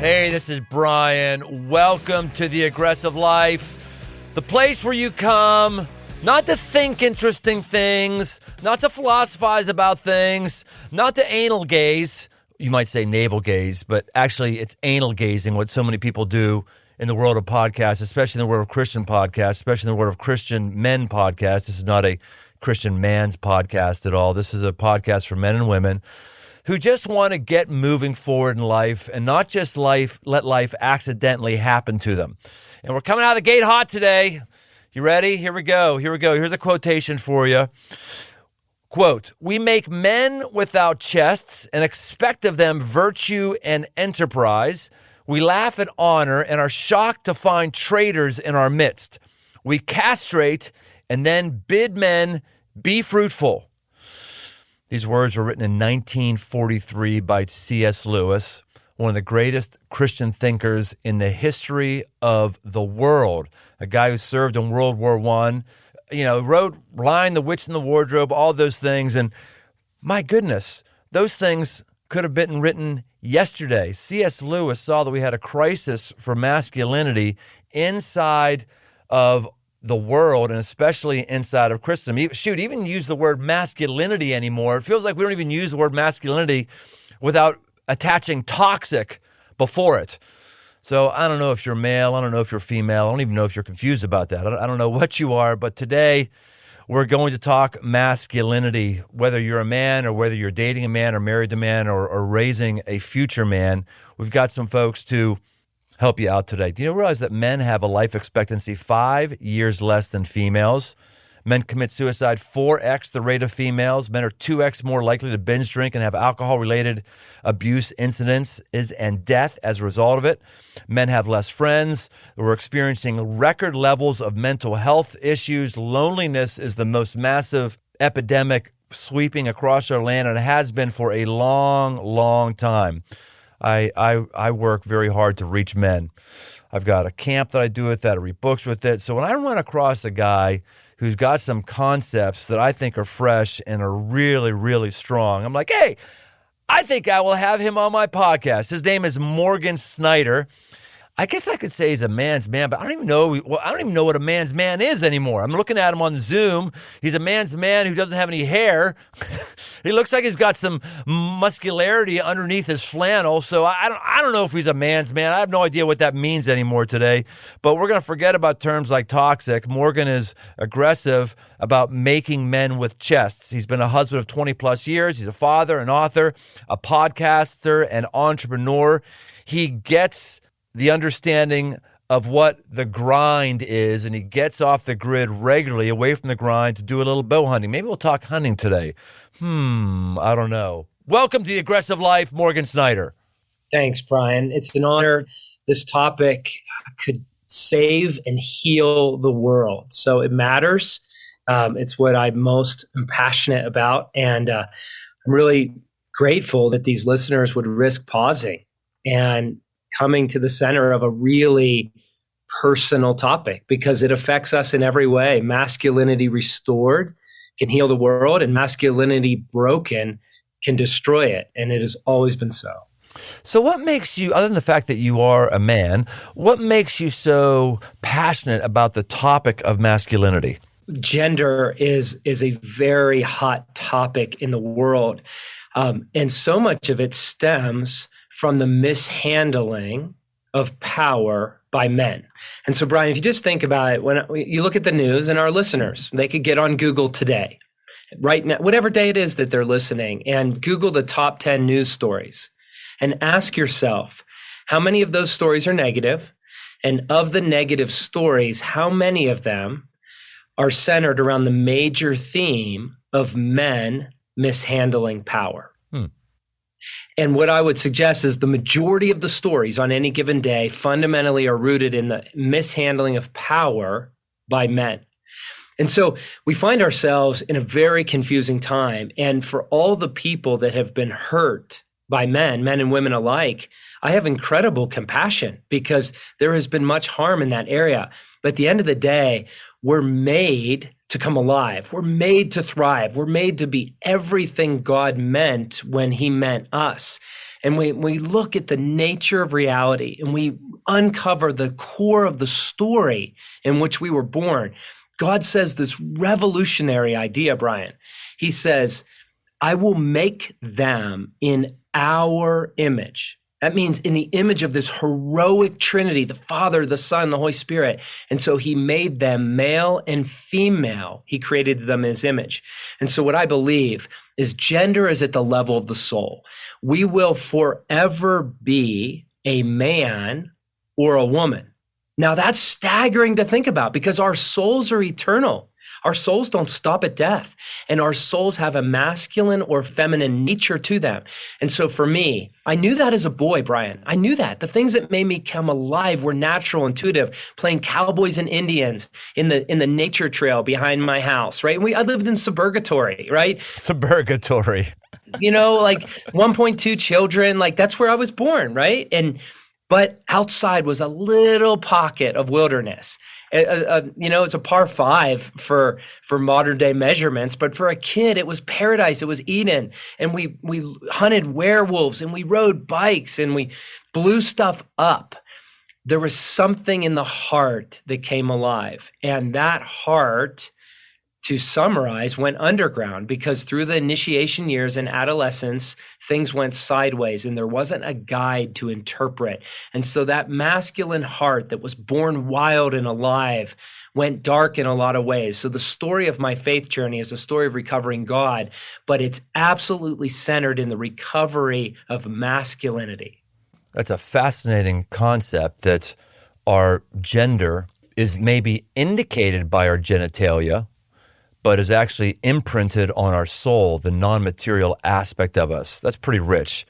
Hey, this is Brian. Welcome to The Aggressive Life, the place where you come not to think interesting things, not to philosophize about things, not to anal gaze. You might say navel gaze, but actually it's anal gazing, what so many people do in the world of podcasts, especially in the world of Christian podcasts, especially in the world of Christian men podcasts. This is not a Christian man's podcast at all. This is a podcast for men and women who just want to get moving forward in life and not just let life accidentally happen to them. And we're coming out of the gate hot today. You ready? Here we go. Here's a quotation for you. Quote, "We make men without chests and expect of them virtue and enterprise. We laugh at honor and are shocked to find traitors in our midst. We castrate and then bid men be fruitful." These words were written in 1943 by C.S. Lewis, one of the greatest Christian thinkers in the history of the world. A guy who served in World War I, wrote Lion, the Witch, and the Wardrobe, all those things. And my goodness, those things could have been written yesterday. C.S. Lewis saw that we had a crisis for masculinity inside of the world, and especially inside of Christendom. Even use the word masculinity anymore. It feels like we don't even use the word masculinity without attaching toxic before it. So I don't know if you're male. I don't know if you're female. I don't even know if you're confused about that. I don't know what you are, but today we're going to talk masculinity, whether you're a man or whether you're dating a man or married a man or raising a future man. We've got some folks to help you out today. Do you realize that men have a life expectancy 5 years less than females? Men commit suicide 4x the rate of females. Men are 2x more likely to binge drink and have alcohol-related abuse incidents and death as a result of it. Men have less friends. We're experiencing record levels of mental health issues. Loneliness is the most massive epidemic sweeping across our land, and it has been for a long, long time. I work very hard to reach men. I've got a camp that I do with that. I read books with it. So when I run across a guy who's got some concepts that I think are fresh and are really, really strong, I'm like, hey, I think I will have him on my podcast. His name is Morgan Snyder. I guess I could say he's a man's man, but I don't even know what a man's man is anymore. I'm looking at him on Zoom. He's a man's man who doesn't have any hair. He looks like he's got some muscularity underneath his flannel. So I don't know if he's a man's man. I have no idea what that means anymore today. But we're going to forget about terms like toxic. Morgan is aggressive about making men with chests. He's been a husband of 20 plus years. He's a father, an author, a podcaster, an entrepreneur. He gets the understanding of what the grind is, and he gets off the grid regularly, away from the grind, to do a little bow hunting. Maybe we'll talk hunting today. I don't know. Welcome to The Aggressive Life, Morgan Snyder. Thanks, Brian. It's an honor. This topic could save and heal the world. So it matters. It's what I'm most passionate about. And I'm really grateful that these listeners would risk pausing and coming to the center of a really personal topic, because it affects us in every way. Masculinity restored can heal the world, and masculinity broken can destroy it. And it has always been so. So what makes you, other than the fact that you are a man, what makes you so passionate about the topic of masculinity? Gender is a very hot topic in the world. And so much of it stems from the mishandling of power by men. And so, Brian, if you just think about it, when you look at the news, and our listeners, they could get on Google today, right now, whatever day it is that they're listening, and Google the top 10 news stories and ask yourself, how many of those stories are negative? And of the negative stories, how many of them are centered around the major theme of men mishandling power? And what I would suggest is the majority of the stories on any given day fundamentally are rooted in the mishandling of power by men. And so we find ourselves in a very confusing time. And for all the people that have been hurt by men and women alike, I have incredible compassion because there has been much harm in that area. But at the end of the day, we're made to come alive. We're made to thrive. We're made to be everything God meant when he meant us. and we look at the nature of reality and we uncover the core of the story in which we were born, God says this revolutionary idea, Brian. He says, I will make them in our image. That means in the image of this heroic Trinity, the Father, the Son, the Holy Spirit. And so he made them male and female. He created them in his image. And so what I believe is gender is at the level of the soul. We will forever be a man or a woman. Now that's staggering to think about because our souls are eternal. Our souls don't stop at death, and our souls have a masculine or feminine nature to them. And so for me, I knew that as a boy, Brian. I knew that. The things that made me come alive were natural, intuitive, playing cowboys and Indians in the nature trail behind my house, right? I lived in suburgatory, right? Suburgatory. Like 1.2 children, like that's where I was born, right? But outside was a little pocket of wilderness. It's a par 5 for modern day measurements, but for a kid, it was paradise. It was Eden. And we hunted werewolves and we rode bikes and we blew stuff up. There was something in the heart that came alive. And that heart, to summarize, went underground because through the initiation years and adolescence, things went sideways and there wasn't a guide to interpret. And so that masculine heart that was born wild and alive went dark in a lot of ways. So the story of my faith journey is a story of recovering God, but it's absolutely centered in the recovery of masculinity. That's a fascinating concept that our gender is maybe indicated by our genitalia, but is actually imprinted on our soul, the non-material aspect of us. That's pretty rich.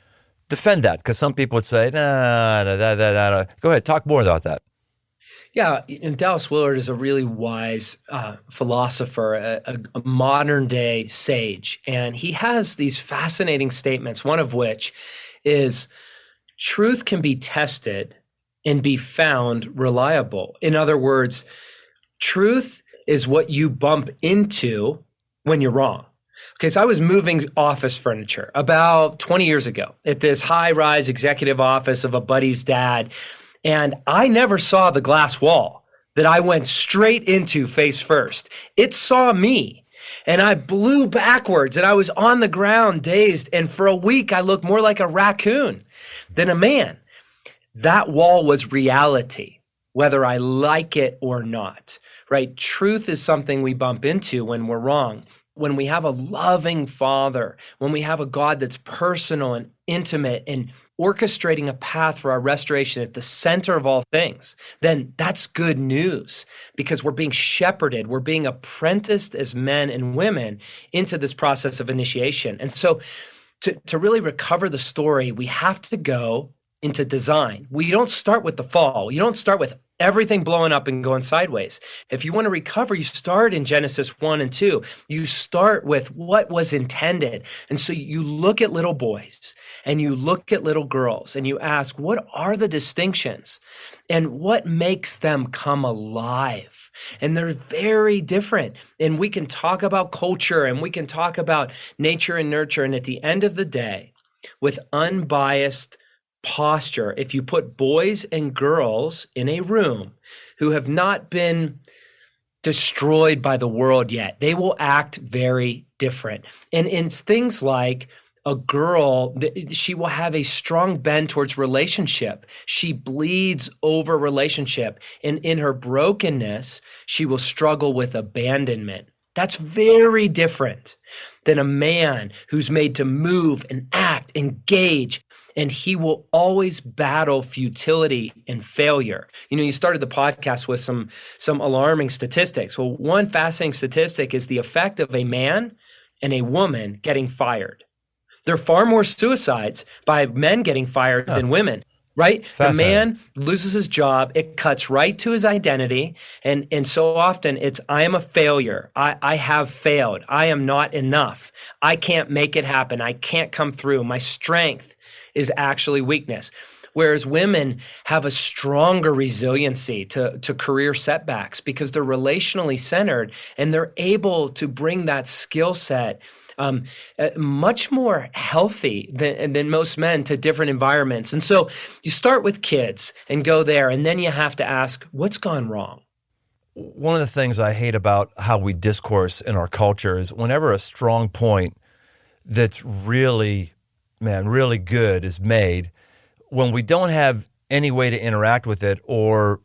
Defend that, because some people would say, nah. Go ahead, talk more about that. Yeah, and Dallas Willard is a really wise philosopher, a modern day sage. And he has these fascinating statements, one of which is truth can be tested and be found reliable. In other words, truth is what you bump into when you're wrong. Okay, so I was moving office furniture about 20 years ago at this high-rise executive office of a buddy's dad, and I never saw the glass wall that I went straight into face first. It saw me, and I blew backwards, and I was on the ground dazed, and for a week I looked more like a raccoon than a man. That wall was reality, whether I like it or not. Right? Truth is something we bump into when we're wrong. When we have a loving Father, when we have a God that's personal and intimate and orchestrating a path for our restoration at the center of all things, then that's good news because we're being shepherded, we're being apprenticed as men and women into this process of initiation. And so to really recover the story, we have to go into design. We don't start with the fall. You don't start with everything blowing up and going sideways. If you want to recover, you start in Genesis 1 and 2. You start with what was intended. And so you look at little boys and you look at little girls and you ask, what are the distinctions and what makes them come alive? And they're very different. And we can talk about culture and we can talk about nature and nurture. And at the end of the day, with unbiased posture, if you put boys and girls in a room who have not been destroyed by the world yet, they will act very different. And in things like a girl, she will have a strong bend towards relationship. She bleeds over relationship. And in her brokenness, she will struggle with abandonment. That's very different than a man who's made to move and act, engage, and he will always battle futility and failure. You started the podcast with some alarming statistics. Well, one fascinating statistic is the effect of a man and a woman getting fired. There are far more suicides by men getting fired than women, right? The man loses his job. It cuts right to his identity. And so often it's, I am a failure. I have failed. I am not enough. I can't make it happen. I can't come through. My strength is actually weakness. Whereas women have a stronger resiliency to career setbacks because they're relationally centered and they're able to bring that skill set much more healthy than most men to different environments. And so you start with kids and go there, and then you have to ask, what's gone wrong? One of the things I hate about how we discourse in our culture is whenever a strong point that's really, really good is made, when we don't have any way to interact with it or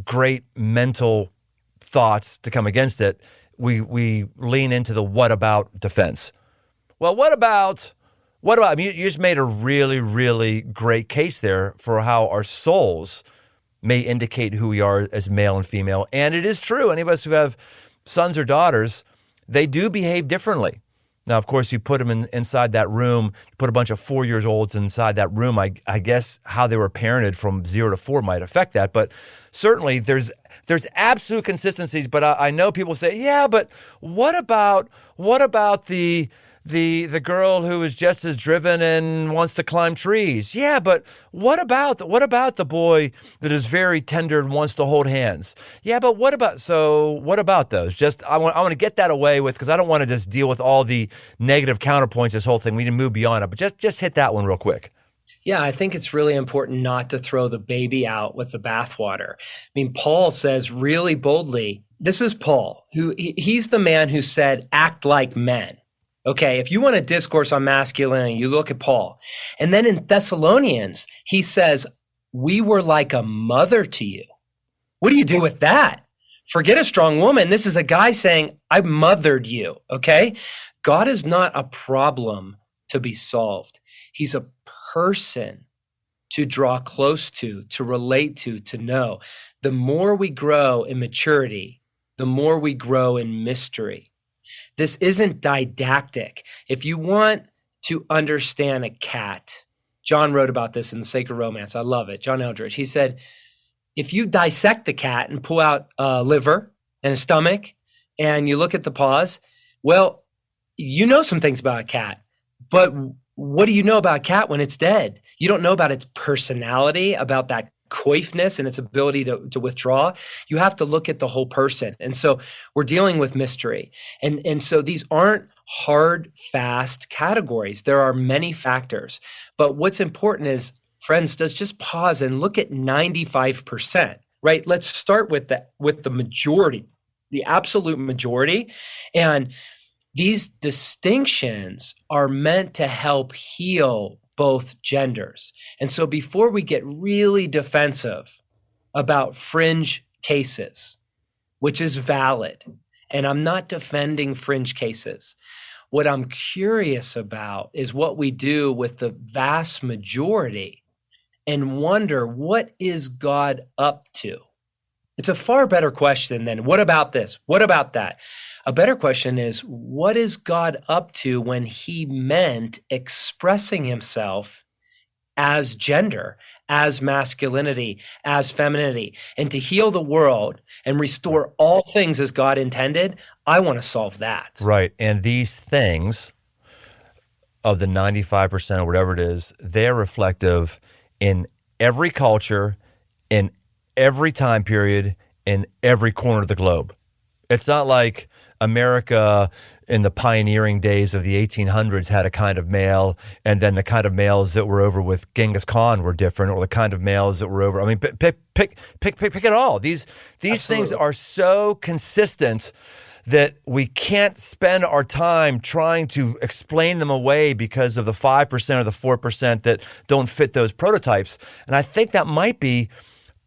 great mental thoughts to come against it, we lean into the what about defense. Well, what about, I mean, you just made a really, really great case there for how our souls may indicate who we are as male and female. And it is true. Any of us who have sons or daughters, they do behave differently. Now, of course, you put them inside that room, put a bunch of 4-year-olds inside that room. I guess how they were parented from 0 to 4 might affect that. But certainly there's absolute consistencies. But I know people say, yeah, but what about the girl who is just as driven and wants to climb trees? Yeah, but what about the boy that is very tender and wants to hold hands? Yeah, but what about those? Just I want to get that away with, because I don't want to just deal with all the negative counterpoints, this whole thing. We need to move beyond it. But just hit that one real quick. Yeah, I think it's really important not to throw the baby out with the bathwater. I mean, Paul says really boldly, this is Paul, he's the man who said, act like men. Okay, if you want to discourse on masculinity, you look at Paul. And then in Thessalonians, he says, we were like a mother to you. What do you do with that? Forget a strong woman. This is a guy saying, I mothered you, okay? God is not a problem to be solved. He's a person to draw close to relate to know. The more we grow in maturity, the more we grow in mystery. This isn't didactic. If you want to understand a cat, John wrote about this in The Sacred Romance. I love it. John Eldridge. He said, if you dissect the cat and pull out a liver and a stomach and you look at the paws, well, you know some things about a cat. But what do you know about a cat when it's dead? You don't know about its personality, about that coifness and its ability to withdraw. You have to look at the whole person. And so we're dealing with mystery. And so these aren't hard, fast categories. There are many factors. But what's important is, friends, let's just pause and look at 95%, right? Let's start with the majority, the absolute majority. And these distinctions are meant to help heal both genders. And so before we get really defensive about fringe cases, which is valid, and I'm not defending fringe cases, what I'm curious about is what we do with the vast majority and wonder, what is God up to? It's a far better question than, what about this? What about that? A better question is, what is God up to when he meant expressing himself as gender, as masculinity, as femininity, and to heal the world and restore all things as God intended? I want to solve that. Right. And these things of the 95% or whatever it is, they're reflective in every culture, in every time period, in every corner of the globe. It's not like America in the pioneering days of the 1800s had a kind of male, and then the kind of males that were over with Genghis Khan were different, or the kind of males that were over. I mean, pick it all. These things are so consistent that we can't spend our time trying to explain them away because of the 5% or the 4% that don't fit those prototypes. And I think that might be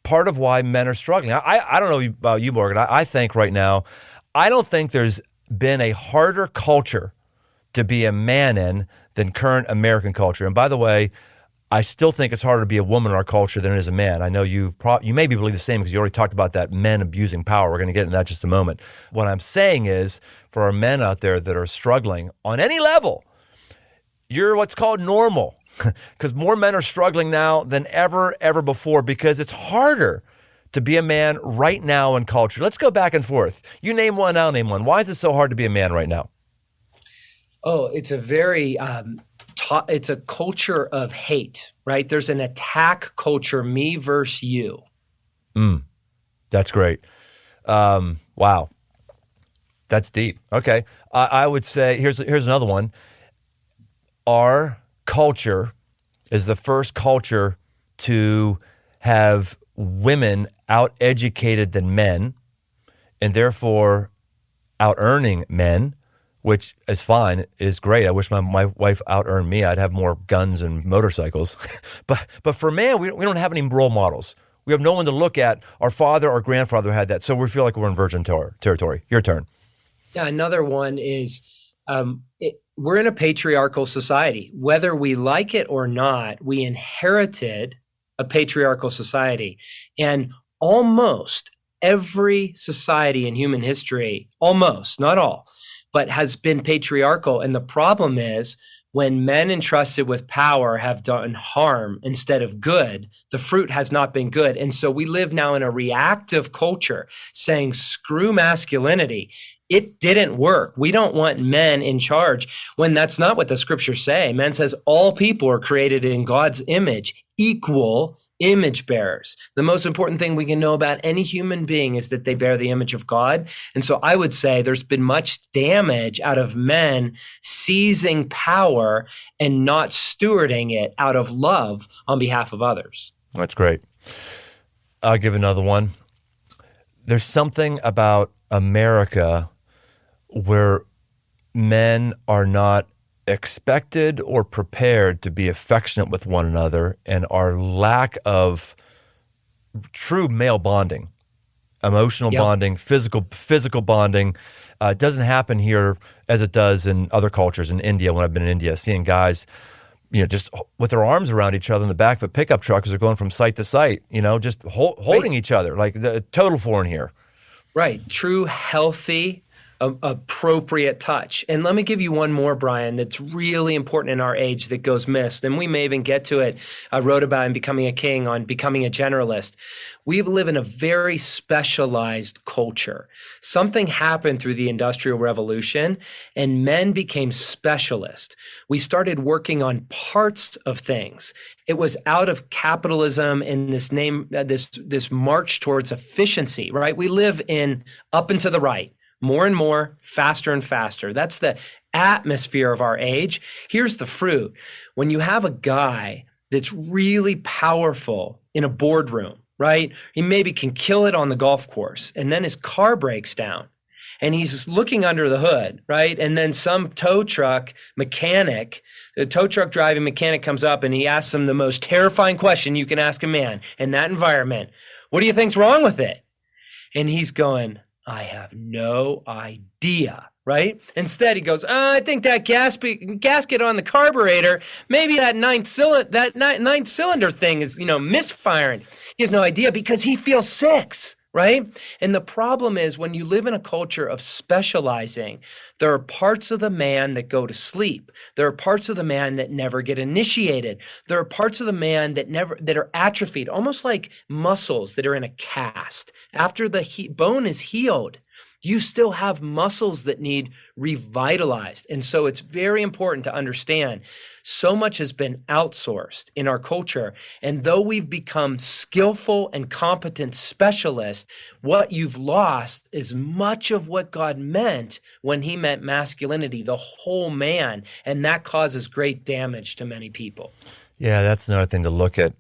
part of why men are struggling. I don't know about you, Morgan. I think right now, I don't think there's been a harder culture to be a man in than current American culture. And by the way, I still think it's harder to be a woman in our culture than it is a man. I know you maybe believe the same because you already talked about that, men abusing power. We're going to get into that in just a moment. What I'm saying is, for our men out there that are struggling on any level, you're what's called normal, because more men are struggling now than ever before, because it's harder to be a man right now in culture. Let's go back and forth. You name one, I'll name one. Why is it so hard to be a man right now? Oh, it's a very, it's a culture of hate, right? There's an attack culture, me versus you. That's great. Wow. That's deep. Okay. I would say, here's another one. Our culture is the first culture to have women out-educated than men, and therefore out-earning men, which is fine, is great. I wish my wife out-earned me. I'd have more guns and motorcycles. but for man, we don't have any role models. We have no one to look at. Our father or grandfather had that, so we feel like we're in virgin territory. Your turn. Yeah, another one is we're in a patriarchal society. Whether we like it or not, we inherited a patriarchal society. And almost every society in human history, almost, not all, but has been patriarchal. And the problem is when men entrusted with power have done harm instead of good, the fruit has not been good. And so we live now in a reactive culture saying, screw masculinity. It didn't work. We don't want men in charge when that's not what the scriptures say. Men says all people are created in God's image, equal image bearers. The most important thing we can know about any human being is that they bear the image of God. And so I would say there's been much damage out of men seizing power and not stewarding it out of love on behalf of others. That's great. I'll give another one. There's something about America where men are not expected or prepared to be affectionate with one another, and our lack of true male bonding, emotional bonding, physical bonding, doesn't happen here as it does in other cultures. In India, when I've been in India, seeing guys, just with their arms around each other in the back of a pickup truck as they're going from site to site, just holding each other, like the total foreign here. Right. True, healthy, appropriate touch. And let me give you one more, Brian, that's really important in our age that goes missed. And we may even get to it. I wrote about in Becoming a King on becoming a generalist. We live in a very specialized culture. Something happened through the Industrial Revolution and men became specialists. We started working on parts of things. It was out of capitalism and this march towards efficiency, right? We live in up and to the right. More and more, faster and faster. That's the atmosphere of our age. Here's the fruit. When you have a guy that's really powerful in a boardroom, right? He maybe can kill it on the golf course, and then his car breaks down and he's looking under the hood, right? And then some tow truck driving mechanic comes up and he asks him the most terrifying question you can ask a man in that environment. What do you think's wrong with it? And he's going, I have no idea, right? Instead, he goes, I think that gasket on the carburetor, maybe that ninth cylinder thing is, misfiring. He has no idea because he feels six, right? And the problem is when you live in a culture of specializing, there are parts of the man that go to sleep. There are parts of the man that never get initiated. There are parts of the man that are atrophied, almost like muscles that are in a cast. After the bone is healed, you still have muscles that need revitalized. And so it's very important to understand so much has been outsourced in our culture. And though we've become skillful and competent specialists, what you've lost is much of what God meant when he meant masculinity, the whole man. And that causes great damage to many people. Yeah, that's another thing to look at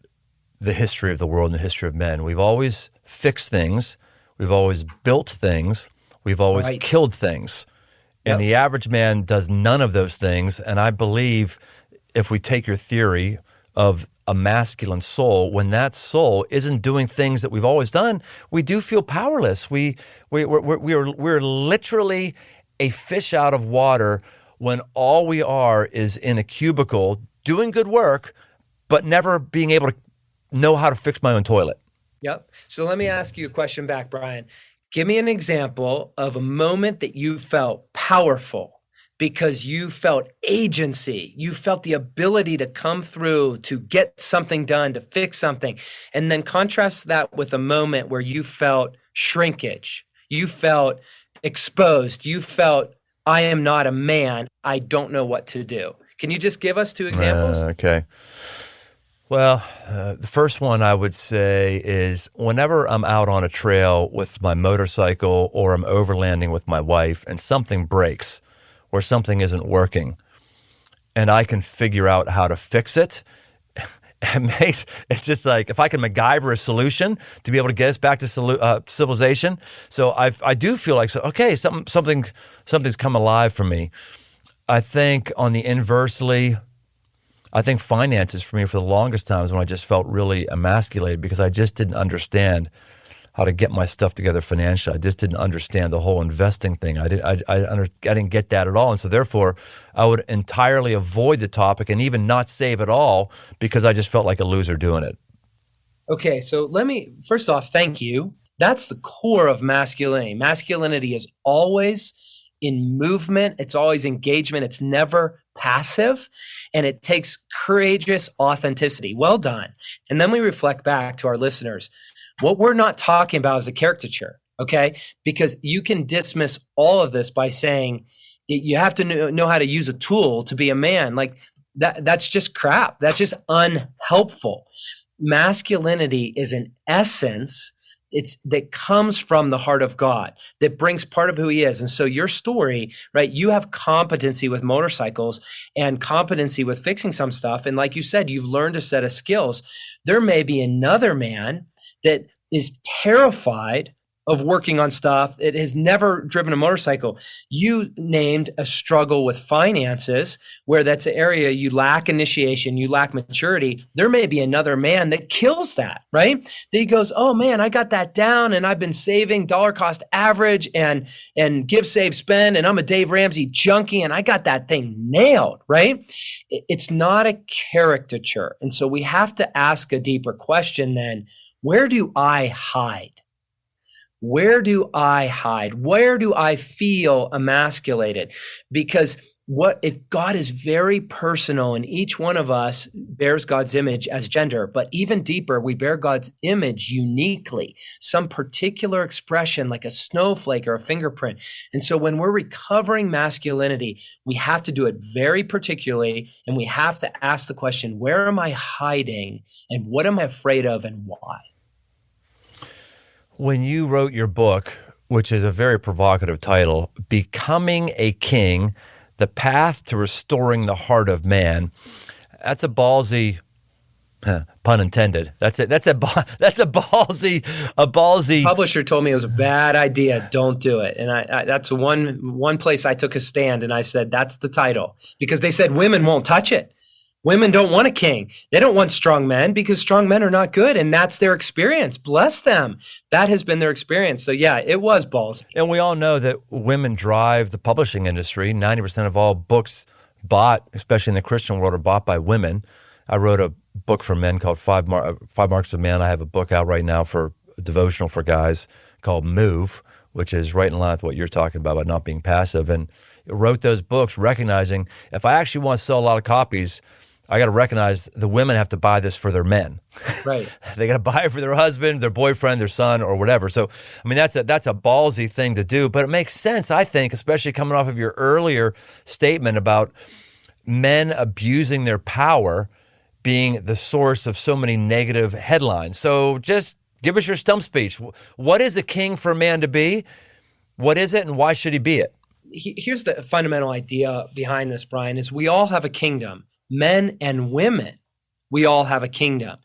the history of the world and the history of men. We've always fixed things. We've always built things. We've always killed things. And the average man does none of those things. And I believe if we take your theory of a masculine soul, when that soul isn't doing things that we've always done, we do feel powerless. We're literally a fish out of water when all we are is in a cubicle doing good work, but never being able to know how to fix my own toilet. Yep. So let me ask you a question back, Brian. Give me an example of a moment that you felt powerful because you felt agency. You felt the ability to come through, to get something done, to fix something. And then contrast that with a moment where you felt shrinkage. You felt exposed. You felt, I am not a man. I don't know what to do. Can you just give us two examples? Okay. Well, the first one I would say is whenever I'm out on a trail with my motorcycle or I'm overlanding with my wife and something breaks or something isn't working and I can figure out how to fix it, it's just like if I can MacGyver a solution to be able to get us back to civilization. So I do feel like, okay, something's come alive for me. I think on the inversely, I think finances for me for the longest times when I just felt really emasculated because I just didn't understand how to get my stuff together financially. I just didn't understand the whole investing thing. I didn't get that at all. And so therefore, I would entirely avoid the topic and even not save at all because I just felt like a loser doing it. Okay, so first off, thank you. That's the core of masculinity. Masculinity is always in movement. It's always engagement. It's never passive. And it takes courageous authenticity. Well done. And then we reflect back to our listeners. What we're not talking about is a caricature, okay? Because you can dismiss all of this by saying you have to know how to use a tool to be a man. Like that's just crap. That's just unhelpful. Masculinity is an essence that comes from the heart of God, that brings part of who he is. And so your story, right, you have competency with motorcycles and competency with fixing some stuff. And like you said, you've learned a set of skills. There may be another man that is terrified of working on stuff. It has never driven a motorcycle. You named a struggle with finances where that's an area you lack initiation, you lack maturity. There may be another man that kills that, right? That he goes, oh man, I got that down and I've been saving dollar cost average and give, save, spend. And I'm a Dave Ramsey junkie and I got that thing nailed, right? It's not a caricature. And so we have to ask a deeper question then, where do I hide? Where do I hide? Where do I feel emasculated? Because God is very personal, and each one of us bears God's image as gender, but even deeper, we bear God's image uniquely, some particular expression like a snowflake or a fingerprint. And so when we're recovering masculinity, we have to do it very particularly, and we have to ask the question, where am I hiding and what am I afraid of and why? When you wrote your book, which is a very provocative title, Becoming a King, The Path to Restoring the Heart of Man, that's a ballsy, pun intended. That's a ballsy. Publisher told me it was a bad idea. Don't do it. And I that's one place I took a stand and I said, that's the title. Because they said women won't touch it. Women don't want a king. They don't want strong men because strong men are not good. And that's their experience. Bless them. That has been their experience. So yeah, it was balls. And we all know that women drive the publishing industry. 90% of all books bought, especially in the Christian world, are bought by women. I wrote a book for men called Five Marks of Man. I have a book out right now for a devotional for guys called Move, which is right in line with what you're talking about not being passive. And I wrote those books recognizing if I actually want to sell a lot of copies, I got to recognize the women have to buy this for their men. Right. They got to buy it for their husband, their boyfriend, their son, or whatever. So, I mean, that's a ballsy thing to do, but it makes sense, I think, especially coming off of your earlier statement about men abusing their power being the source of so many negative headlines. So just give us your stump speech. What is a king for a man to be? What is it, and why should he be it? Here's the fundamental idea behind this, Brian, is we all have a kingdom. Men and women, we all have a kingdom.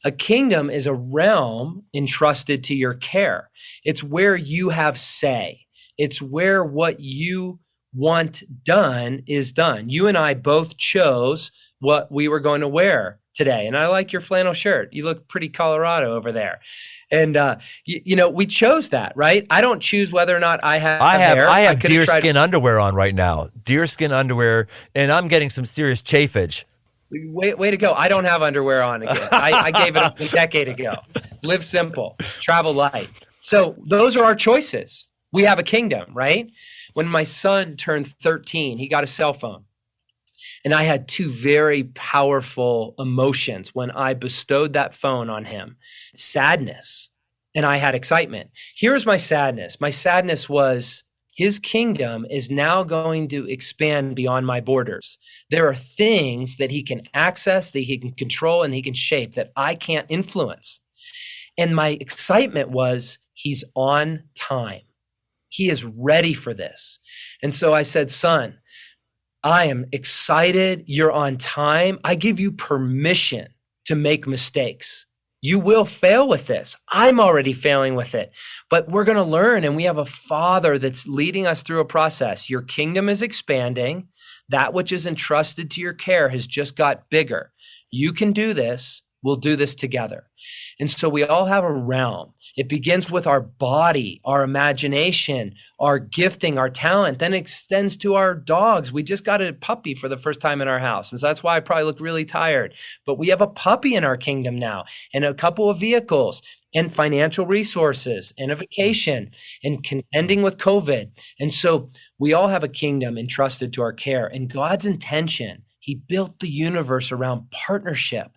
A kingdom is a realm entrusted to your care. It's where you have say. It's where what you want done is done. You and I both chose what we were going to wear today. And I like your flannel shirt. You look pretty Colorado over there. And, we chose that, right? I don't choose whether or not I have hair. I have deerskin underwear on right now. Deerskin underwear, and I'm getting some serious chafage. Way to go. I don't have underwear on again. I gave it up a decade ago. Live simple, travel light. So those are our choices. We have a kingdom, right? When my son turned 13, he got a cell phone. And I had two very powerful emotions when I bestowed that phone on him. Sadness, and I had excitement. Here's my sadness. My sadness was his kingdom is now going to expand beyond my borders. There are things that he can access, that he can control, and he can shape that I can't influence. And my excitement was, he's on time. He is ready for this. And so I said, son, I am excited. You're on time. I give you permission to make mistakes. You will fail with this. I'm already failing with it, but we're going to learn. And we have a father that's leading us through a process. Your kingdom is expanding. That which is entrusted to your care has just got bigger. You can do this. We'll do this together. And so we all have a realm. It begins with our body, our imagination, our gifting, our talent, then extends to our dogs. We just got a puppy for the first time in our house. And so that's why I probably look really tired. But we have a puppy in our kingdom now, and a couple of vehicles, and financial resources, and a vacation, and contending with COVID. And so we all have a kingdom entrusted to our care. And God's intention, he built the universe around partnership.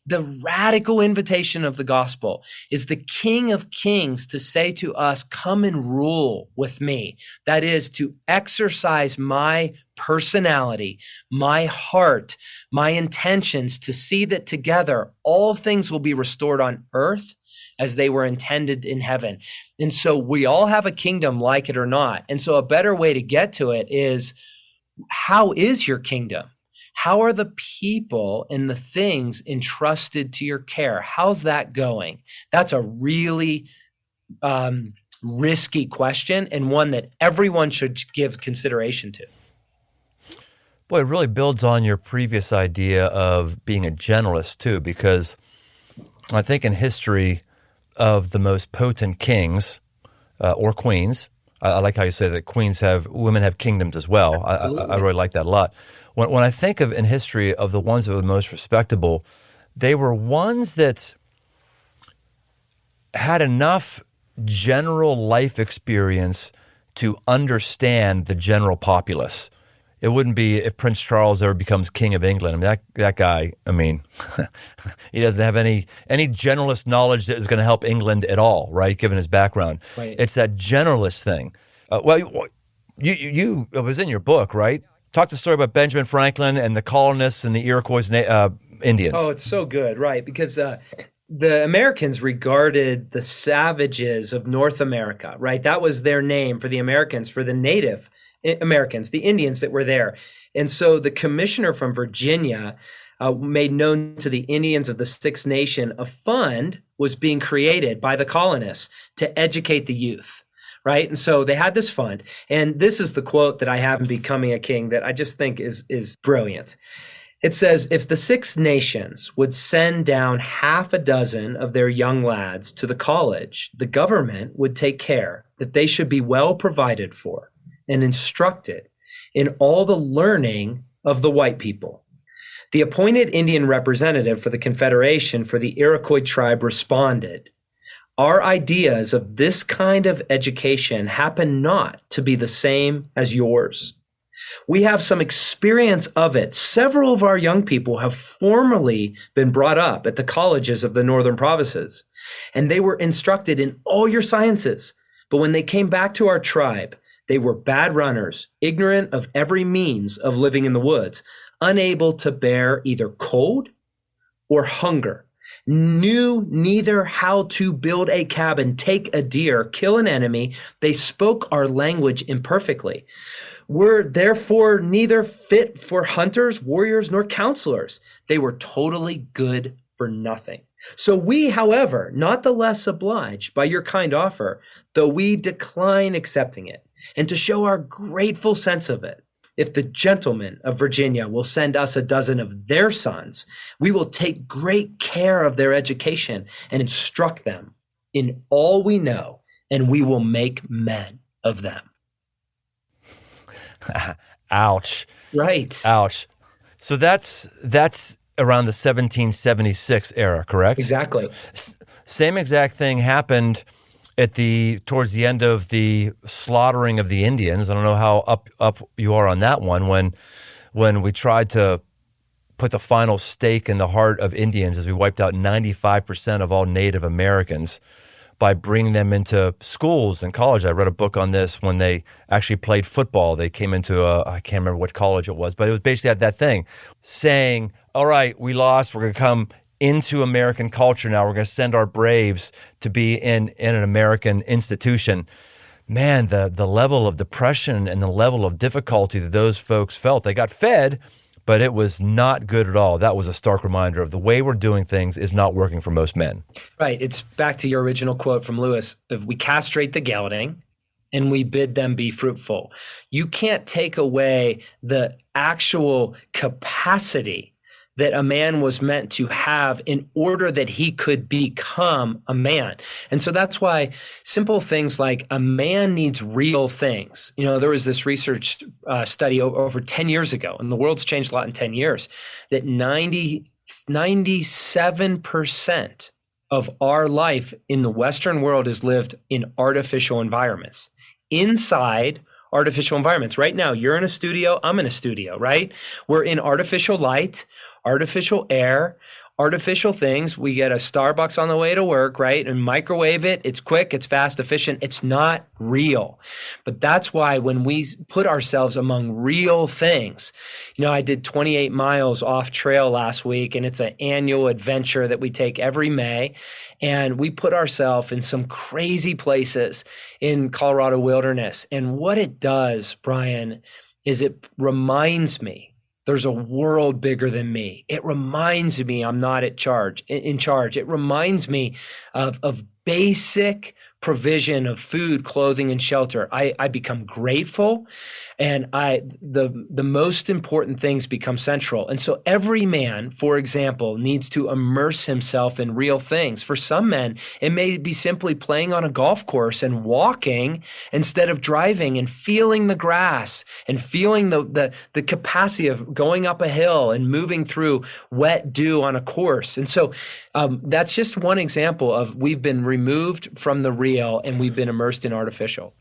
The radical invitation of the gospel is the King of Kings to say to us, come and rule with me. That is to exercise my personality, my heart, my intentions, to see that together all things will be restored on earth as they were intended in heaven. And so we all have a kingdom, like it or not. And so a better way to get to it is, how is your kingdom? How are the people and the things entrusted to your care? How's that going? That's a really risky question, and one that everyone should give consideration to. Boy, it really builds on your previous idea of being a generalist too, because I think in history of the most potent kings or queens, I like how you say that women have kingdoms as well. I really like that a lot. When I think of in history of the ones that were the most respectable, they were ones that had enough general life experience to understand the general populace. It wouldn't be if Prince Charles ever becomes King of England. I mean, that guy, he doesn't have any generalist knowledge that is going to help England at all, right, given his background. Right. It's that generalist thing. You it was in your book, right? Talk the story about Benjamin Franklin and the colonists and the Iroquois Indians. Oh, it's so good, right? Because the Americans regarded the savages of North America, right? That was their name for the Americans, for the Native Americans, the Indians that were there. And so the commissioner from Virginia made known to the Indians of the Six Nation, a fund was being created by the colonists to educate the youth. Right. And so they had this fund. And this is the quote that I have in Becoming a King that I just think is brilliant. It says, if the Six Nations would send down half a dozen of their young lads to the college, the government would take care that they should be well provided for and instructed in all the learning of the white people. The appointed Indian representative for the Confederation for the Iroquois tribe responded, our ideas of this kind of education happen not to be the same as yours. We have some experience of it. Several of our young people have formerly been brought up at the colleges of the northern provinces, and they were instructed in all your sciences. But when they came back to our tribe, they were bad runners, ignorant of every means of living in the woods, unable to bear either cold or hunger, knew neither how to build a cabin, take a deer, kill an enemy. They spoke our language imperfectly, were therefore neither fit for hunters, warriors, nor counselors. They were totally good for nothing. So we, however, not the less obliged by your kind offer, though we decline accepting it, and to show our grateful sense of it, if the gentlemen of Virginia will send us a dozen of their sons, we will take great care of their education and instruct them in all we know, and we will make men of them. Ouch. Right. Ouch. So that's around the 1776 era, correct? Exactly. Same exact thing happened towards the end of the slaughtering of the Indians. I don't know how up you are on that one. When we tried to put the final stake in the heart of Indians, as we wiped out 95% of all Native Americans. by bringing them into schools and college. I read a book on this when they actually played football. They came into I can't remember what college it was, but it was basically that thing saying, all right, we lost. We're going to come into American culture now. We're going to send our Braves to be in an American institution. Man, the level of depression and the level of difficulty that those folks felt. They got fed, but it was not good at all. That was a stark reminder of the way we're doing things is not working for most men. Right. It's back to your original quote from Lewis. We castrate the gelding and we bid them be fruitful. You can't take away the actual capacity that a man was meant to have in order that he could become a man. And so that's why simple things like a man needs real things. There was this research study over 10 years ago, and the world's changed a lot in 10 years, that 97% of our life in the Western world is lived in artificial environments. Inside artificial environments. Right now, you're in a studio, I'm in a studio, right? We're in artificial light, artificial air, artificial things. We get a Starbucks on the way to work, right? And microwave it. It's quick, it's fast, efficient. It's not real. But that's why when we put ourselves among real things, I did 28 miles off trail last week, and it's an annual adventure that we take every May. And we put ourselves in some crazy places in Colorado wilderness. And what it does, Brian, is it reminds me there's a world bigger than me. It reminds me I'm not in charge. It reminds me of basic provision of food, clothing, and shelter. I become grateful, and the most important things become central. And so every man, for example, needs to immerse himself in real things. For some men, it may be simply playing on a golf course and walking instead of driving, and feeling the grass and feeling the capacity of going up a hill and moving through wet dew on a course. And so that's just one example of we've been removed from the real and we've been immersed in artificial.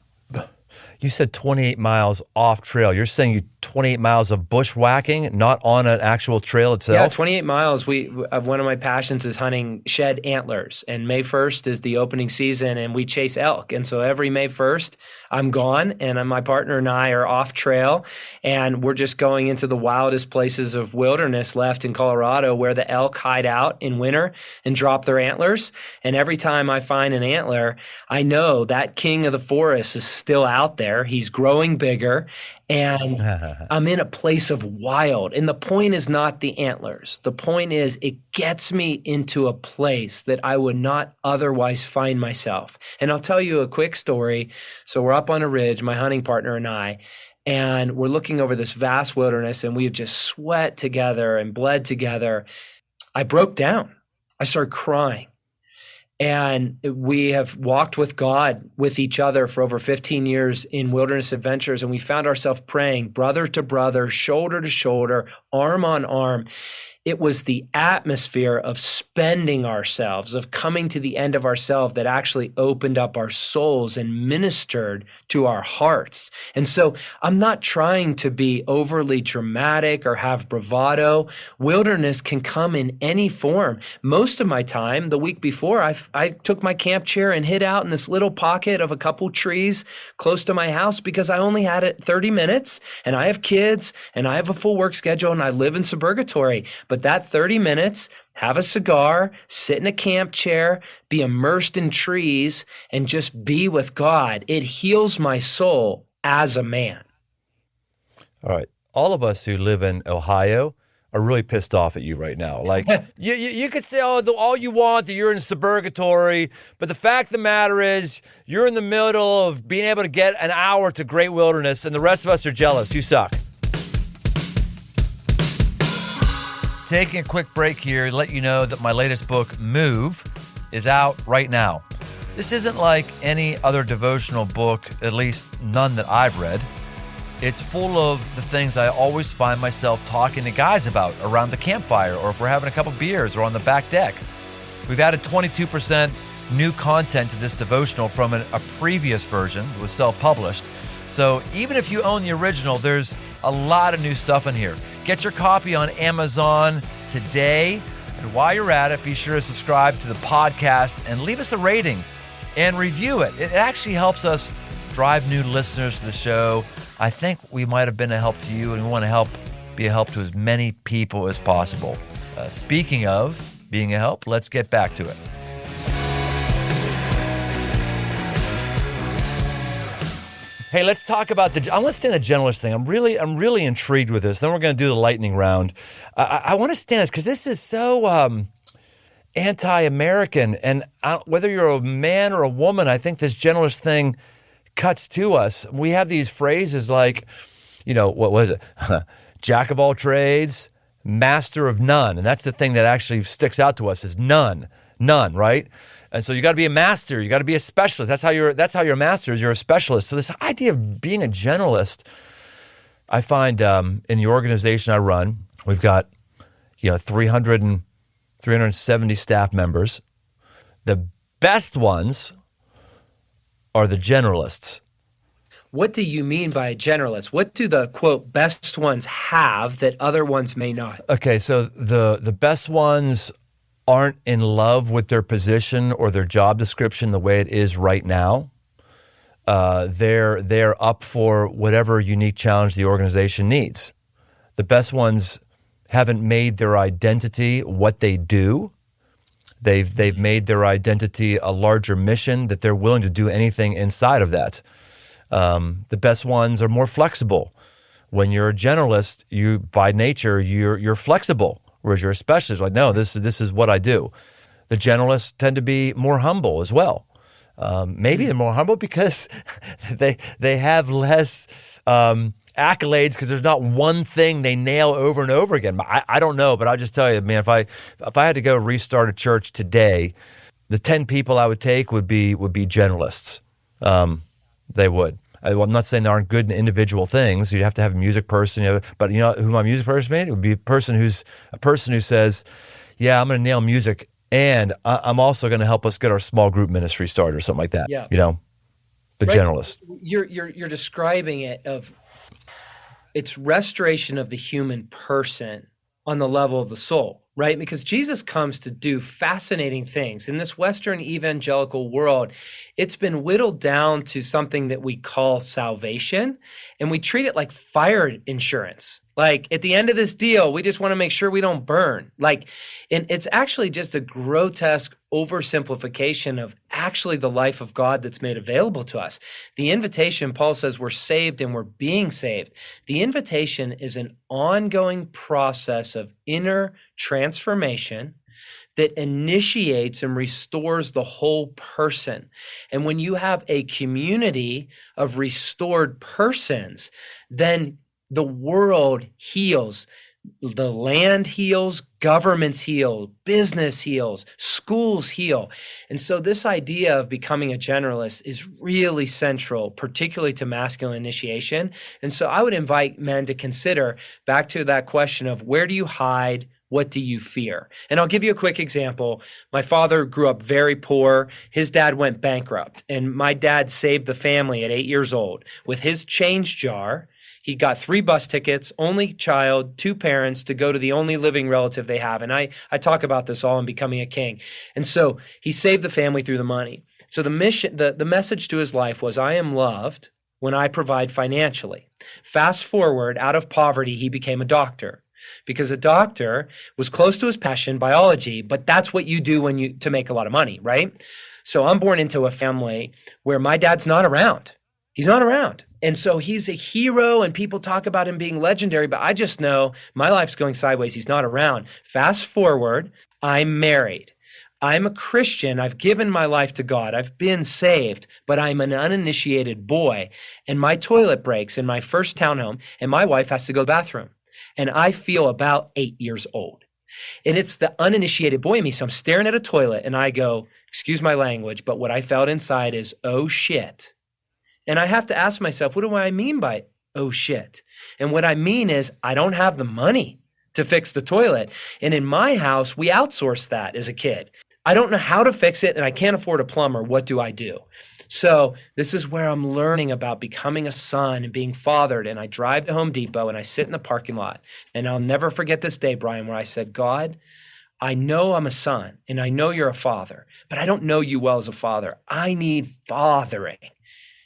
You said 28 miles off trail. You're saying 28 miles of bushwhacking, not on an actual trail itself? Yeah, 28 miles. One of my passions is hunting shed antlers, and May 1st is the opening season, and we chase elk. And so every May 1st, I'm gone, and my partner and I are off trail, and we're just going into the wildest places of wilderness left in Colorado where the elk hide out in winter and drop their antlers. And every time I find an antler, I know that king of the forest is still out there. He's growing bigger, and I'm in a place of wild. And the point is not the antlers. The point is it gets me into a place that I would not otherwise find myself. And I'll tell you a quick story. So we're up on a ridge, my hunting partner and I, and we're looking over this vast wilderness, and we've just sweat together and bled together. I broke down. I started crying. And we have walked with God, with each other for over 15 years in wilderness adventures. And we found ourselves praying brother to brother, shoulder to shoulder, arm on arm. It was the atmosphere of spending ourselves, of coming to the end of ourselves that actually opened up our souls and ministered to our hearts. And so I'm not trying to be overly dramatic or have bravado. Wilderness can come in any form. Most of my time, the week before, I took my camp chair and hid out in this little pocket of a couple trees close to my house because I only had it 30 minutes, and I have kids, and I have a full work schedule, and I live in suburgatory. But that 30 minutes, have a cigar, sit in a camp chair, be immersed in trees, and just be with God. It heals my soul as a man. All right. All of us who live in Ohio are really pissed off at you right now. Like, you could say all you want that you're in suburgatory, but the fact of the matter is you're in the middle of being able to get an hour to great wilderness, and the rest of us are jealous. You suck. Taking a quick break here to let you know that my latest book, Move, is out right now. This isn't like any other devotional book, at least none that I've read. It's full of the things I always find myself talking to guys about around the campfire, or if we're having a couple beers or on the back deck. We've added 22% new content to this devotional from a previous version that was self-published. So even if you own the original, there's a lot of new stuff in here. Get your copy on Amazon today. And while you're at it, be sure to subscribe to the podcast and leave us a rating. and review it. It actually helps us drive new listeners to the show. I think we might have been a help to you, and we want to be a help to as many people as possible. Speaking of being a help, let's get back to it. Hey, let's talk about I want to stay on the generalist thing. I'm really intrigued with this. Then we're going to do the lightning round. I want to stay on this because this is so anti-American. And whether you're a man or a woman, I think this generalist thing cuts to us. We have these phrases like, what was it? Jack of all trades, master of none. And that's the thing that actually sticks out to us is none, right? And so you got to be a master. You got to be a specialist. That's how you're a master is you're a specialist. So this idea of being a generalist, I find in the organization I run, we've got 370 staff members. The best ones are the generalists. What do you mean by a generalist? What do the, quote, best ones have that other ones may not? Okay, so the best ones aren't in love with their position or their job description the way it is right now. They're up for whatever unique challenge the organization needs. The best ones haven't made their identity what they do. They've made their identity a larger mission that they're willing to do anything inside of that. The best ones are more flexible. When you're a generalist, by nature you're flexible. Whereas you're a specialist, like, no, this is what I do. The generalists tend to be more humble as well. Maybe they're more humble because they have less accolades because there's not one thing they nail over and over again. I don't know, but I'll just tell you, man, if I had to go restart a church today, the 10 people I would take would be generalists. They would. I'm not saying there aren't good individual things. You'd have to have a music person, but you know who my music person made? It would be a person who says, yeah, I'm going to nail music, and I'm also going to help us get our small group ministry started or something like that. Yeah. The right. Generalist. You're describing it of it's restoration of the human person on the level of the soul, right? Because Jesus comes to do fascinating things. In this Western evangelical world, it's been whittled down to something that we call salvation, and we treat it like fire insurance. Like, at the end of this deal, we just want to make sure we don't burn. And it's actually just a grotesque oversimplification of actually the life of God that's made available to us. The invitation, Paul says, we're saved and we're being saved. The invitation is an ongoing process of inner transformation that initiates and restores the whole person. And when you have a community of restored persons, then the world heals. The land heals, governments heal, business heals, schools heal. And so this idea of becoming a generalist is really central, particularly to masculine initiation. And so I would invite men to consider, back to that question of where do you hide? What do you fear? And I'll give you a quick example. My father grew up very poor. His dad went bankrupt, and my dad saved the family at 8 years old with his change jar. He got 3 bus tickets, only child, 2 parents, to go to the only living relative they have. And I talk about this all in Becoming a King. And so he saved the family through the money. So the mission, the message to his life was, I am loved when I provide financially. Fast forward, out of poverty, he became a doctor. Because a doctor was close to his passion, biology, but that's what you do to make a lot of money, right? So I'm born into a family where my dad's not around. He's not around. And so he's a hero and people talk about him being legendary, but I just know my life's going sideways. He's not around. Fast forward, I'm married. I'm a Christian. I've given my life to God. I've been saved, but I'm an uninitiated boy. And my toilet breaks in my first townhome and my wife has to go to the bathroom. And I feel about 8 years old. And it's the uninitiated boy in me. So I'm staring at a toilet and I go, excuse my language, but what I felt inside is, oh shit. And I have to ask myself, what do I mean by, oh shit? And what I mean is I don't have the money to fix the toilet. And in my house, we outsourced that as a kid. I don't know how to fix it and I can't afford a plumber. What do I do? So this is where I'm learning about becoming a son and being fathered. And I drive to Home Depot and I sit in the parking lot. And I'll never forget this day, Brian, where I said, God, I know I'm a son and I know you're a father, but I don't know you well as a father. I need fathering.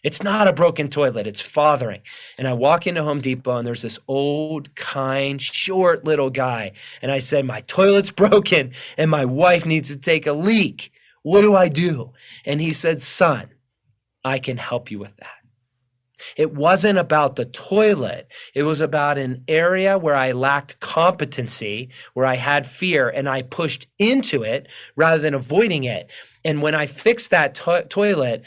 It's not a broken toilet, it's fathering. And I walk into Home Depot and there's this old, kind, short little guy. And I said, my toilet's broken and my wife needs to take a leak. What do I do? And he said, son, I can help you with that. It wasn't about the toilet. It was about an area where I lacked competency, where I had fear, and I pushed into it rather than avoiding it. And when I fixed that toilet,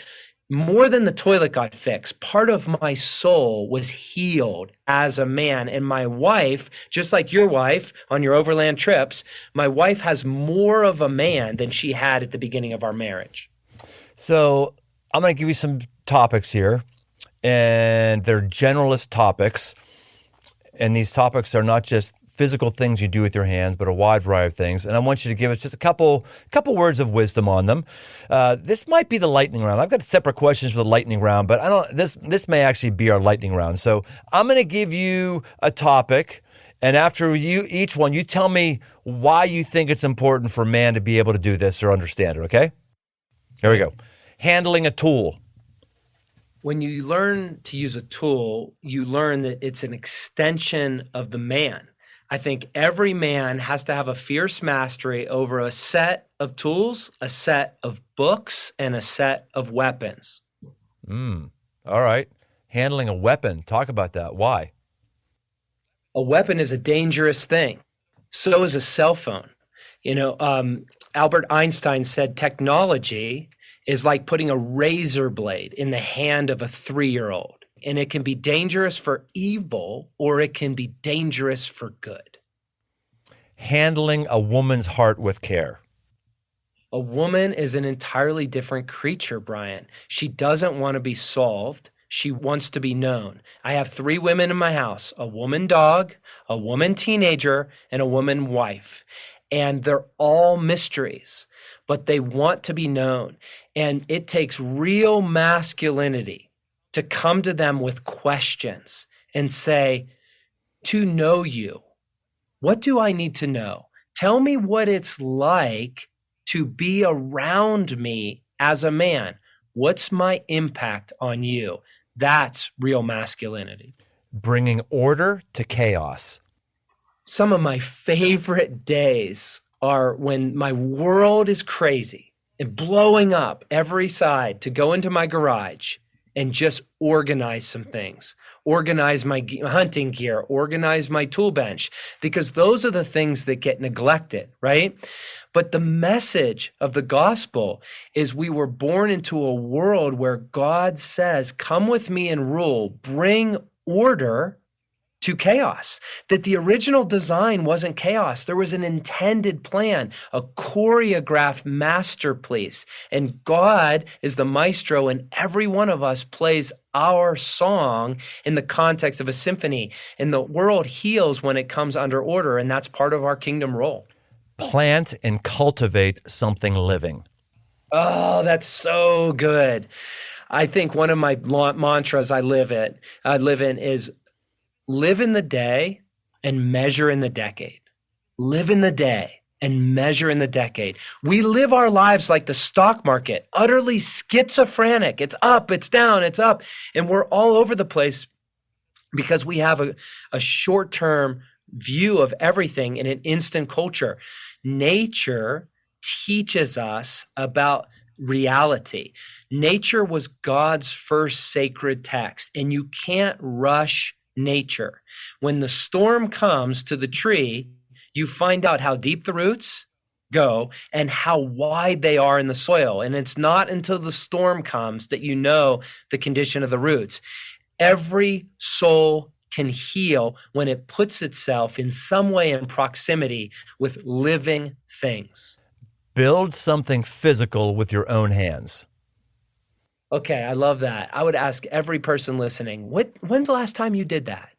more than the toilet got fixed, part of my soul was healed as a man. And my wife, just like your wife on your overland trips, my wife has more of a man than she had at the beginning of our marriage. So I'm going to give you some topics here, and they're generalist topics. And these topics are not just physical things you do with your hands, but a wide variety of things. And I want you to give us just a couple words of wisdom on them. This might be the lightning round. I've got separate questions for the lightning round, but this may actually be our lightning round. So I'm going to give you a topic, and after each one, you tell me why you think it's important for a man to be able to do this or understand it, okay? Here we go. Handling a tool. When you learn to use a tool, you learn that it's an extension of the man. I think every man has to have a fierce mastery over a set of tools, a set of books, and a set of weapons. All right. Handling a weapon. Talk about that. Why? A weapon is a dangerous thing. So is a cell phone. Albert Einstein said technology is like putting a razor blade in the hand of a 3-year-old. And it can be dangerous for evil or it can be dangerous for good. Handling a woman's heart with care. A woman is an entirely different creature, Brian. She doesn't want to be solved. She wants to be known. I have 3 women in my house, a woman dog, a woman teenager, and a woman wife. And they're all mysteries, but they want to be known. And it takes real masculinity to come to them with questions and say, to know you, what do I need to know? Tell me what it's like to be around me as a man. What's my impact on you? That's real masculinity. Bringing order to chaos. Some of my favorite days are when my world is crazy and blowing up every side, to go into my garage and just organize some things, organize my hunting gear, organize my tool bench, because those are the things that get neglected, right? But the message of the gospel is we were born into a world where God says, come with me and rule, bring order to chaos. That the original design wasn't chaos. There was an intended plan, a choreographed masterpiece. And God is the maestro, and every one of us plays our song in the context of a symphony. And the world heals when it comes under order, and that's part of our kingdom role. Plant and cultivate something living. Oh, that's so good. I think one of my mantras I live in is live in the day and measure in the decade. Live in the day and measure in the decade. We live our lives like the stock market, utterly schizophrenic. It's up, it's down, it's up. And we're all over the place because we have a short-term view of everything in an instant culture. Nature teaches us about reality. Nature was God's first sacred text, and you can't rush nature. When the storm comes to the tree, you find out how deep the roots go and how wide they are in the soil. And it's not until the storm comes that you know the condition of the roots. Every soul can heal when it puts itself in some way in proximity with living things. Build something physical with your own hands. Okay, I love that. I would ask every person listening, when's the last time you did that?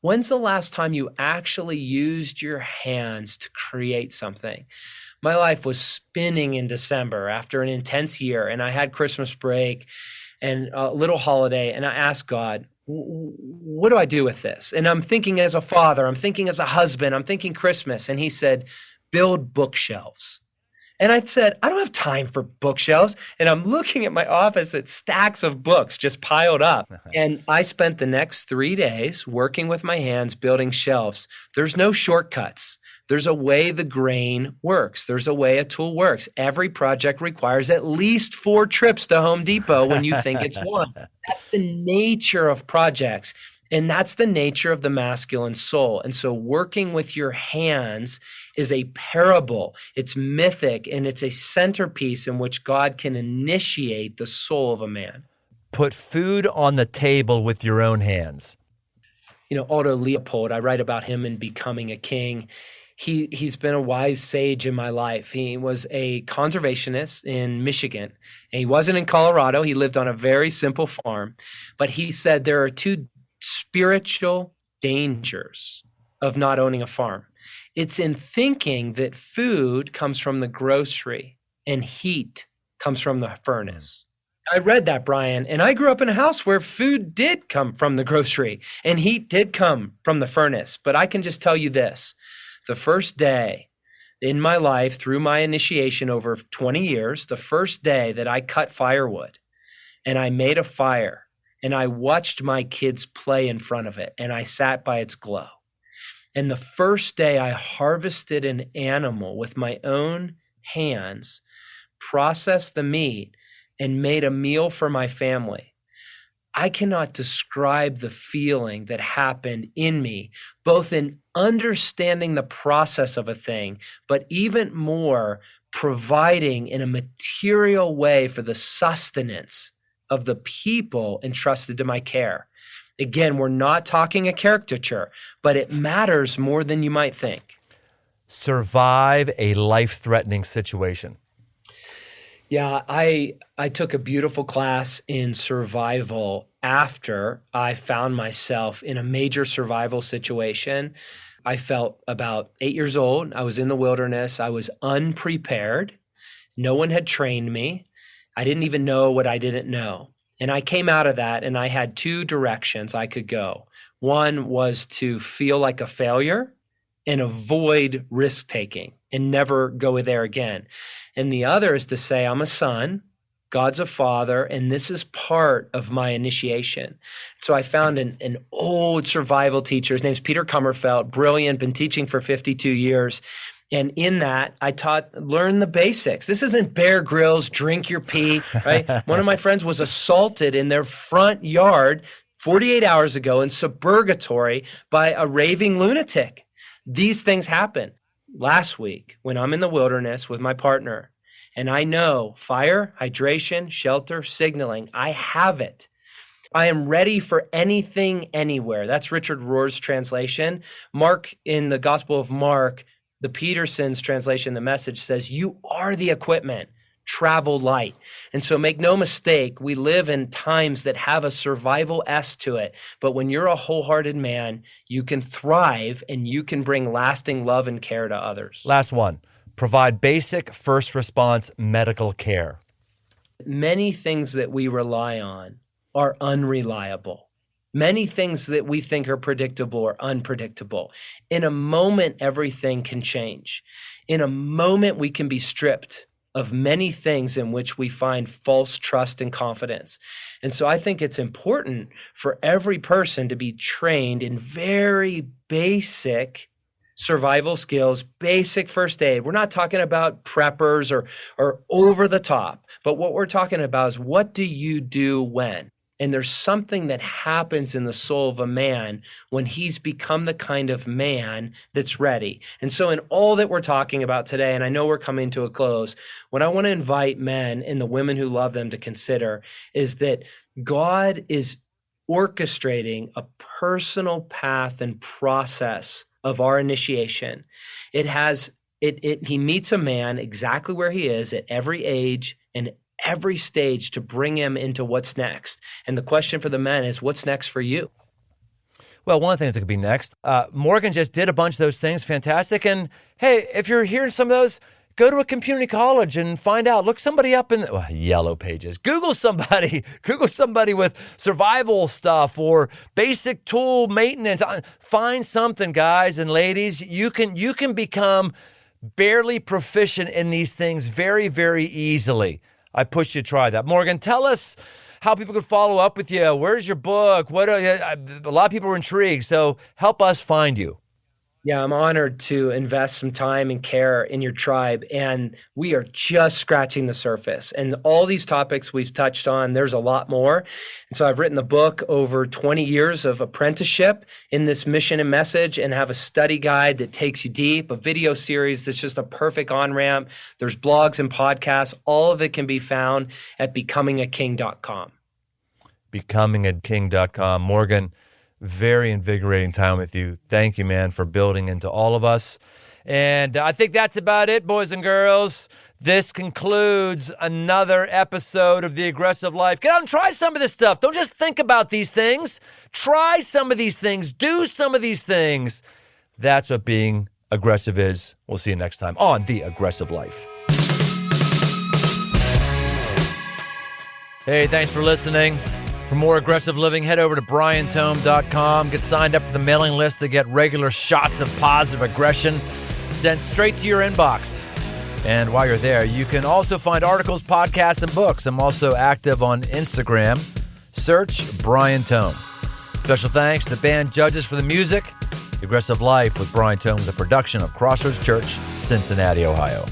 When's the last time you actually used your hands to create something? My life was spinning in December after an intense year, and I had Christmas break and a little holiday, and I asked God, what do I do with this? And I'm thinking as a father, I'm thinking as a husband, I'm thinking Christmas. And he said, build bookshelves. And I said, I don't have time for bookshelves. And I'm looking at my office at stacks of books just piled up. And I spent the next 3 days working with my hands, building shelves. There's no shortcuts. There's a way the grain works. There's a way a tool works. Every project requires at least 4 trips to Home Depot when you think it's one. That's the nature of projects. And that's the nature of the masculine soul. And so working with your hands is a parable. It's mythic, and it's a centerpiece in which God can initiate the soul of a man. Put food on the table with your own hands. Otto Leopold, I write about him in Becoming a King. He's been a wise sage in my life. He was a conservationist in Michigan, and he wasn't in Colorado. He lived on a very simple farm. But he said there are 2 spiritual dangers of not owning a farm. It's in thinking that food comes from the grocery and heat comes from the furnace. I read that, Brian, and I grew up in a house where food did come from the grocery and heat did come from the furnace. But I can just tell you this, the first day in my life, through my initiation over 20 years, the first day that I cut firewood and I made a fire, and I watched my kids play in front of it, and I sat by its glow. And the first day I harvested an animal with my own hands, processed the meat, and made a meal for my family, I cannot describe the feeling that happened in me, both in understanding the process of a thing, but even more providing in a material way for the sustenance of the people entrusted to my care. Again, we're not talking a caricature, but it matters more than you might think. Survive a life-threatening situation. Yeah, I took a beautiful class in survival after I found myself in a major survival situation. I felt about 8 years old. I was in the wilderness. I was unprepared. No one had trained me. I didn't even know what I didn't know. And I came out of that and I had 2 directions I could go. One was to feel like a failure and avoid risk-taking and never go there again. And the other is to say, I'm a son, God's a father, and this is part of my initiation. So I found an old survival teacher. His name's Peter Kummerfeld, brilliant, been teaching for 52 years. And in that, I learn the basics. This isn't Bear Grylls, drink your pee, right? One of my friends was assaulted in their front yard 48 hours ago in Suburgatory by a raving lunatic. These things happen. Last week, when I'm in the wilderness with my partner, and I know fire, hydration, shelter, signaling, I have it. I am ready for anything, anywhere. That's Richard Rohr's translation. Mark, in the Gospel of Mark, the Peterson's translation, the Message says, you are the equipment, travel light. And so make no mistake, we live in times that have a survival-esque to it. But when you're a wholehearted man, you can thrive and you can bring lasting love and care to others. Last one, provide basic first response medical care. Many things that we rely on are unreliable. Many things that we think are predictable are unpredictable. In a moment, everything can change. In a moment, we can be stripped of many things in which we find false trust and confidence. And so I think it's important for every person to be trained in very basic survival skills, basic first aid. We're not talking about preppers or over the top, but what we're talking about is what do you do when? And there's something that happens in the soul of a man when he's become the kind of man that's ready. And so in all that we're talking about today, and I know we're coming to a close, what I want to invite men and the women who love them to consider is that God is orchestrating a personal path and process of our initiation. He meets a man exactly where he is at every age and every stage to bring him into what's next. And the question for the men is, what's next for you? Well, one of the things that could be next, Morgan just did a bunch of those things. Fantastic. And hey, if you're hearing some of those, go to a community college and find out. Look somebody up in Yellow Pages. Google somebody with survival stuff or basic tool maintenance. Find something, guys and ladies. You can become barely proficient in these things very, very easily. I push you to try that. Morgan, tell us how people can follow up with you. Where's your book? A lot of people are intrigued, so help us find you. Yeah, I'm honored to invest some time and care in your tribe. And we are just scratching the surface. And all these topics we've touched on, there's a lot more. And so I've written the book over 20 years of apprenticeship in this mission and message, and have a study guide that takes you deep, a video series that's just a perfect on-ramp. There's blogs and podcasts. All of it can be found at becomingaking.com. Becomingaking.com. Morgan, very invigorating time with you. Thank you, man, for building into all of us. And I think that's about it, boys and girls. This concludes another episode of The Aggressive Life. Get out and try some of this stuff. Don't just think about these things. Try some of these things. Do some of these things. That's what being aggressive is. We'll see you next time on The Aggressive Life. Hey, thanks for listening. For more aggressive living, head over to briantome.com. Get signed up for the mailing list to get regular shots of positive aggression sent straight to your inbox. And while you're there, you can also find articles, podcasts, and books. I'm also active on Instagram. Search Brian Tome. Special thanks to the band judges for the music. The Aggressive Life with Brian Tome is a production of Crossroads Church, Cincinnati, Ohio.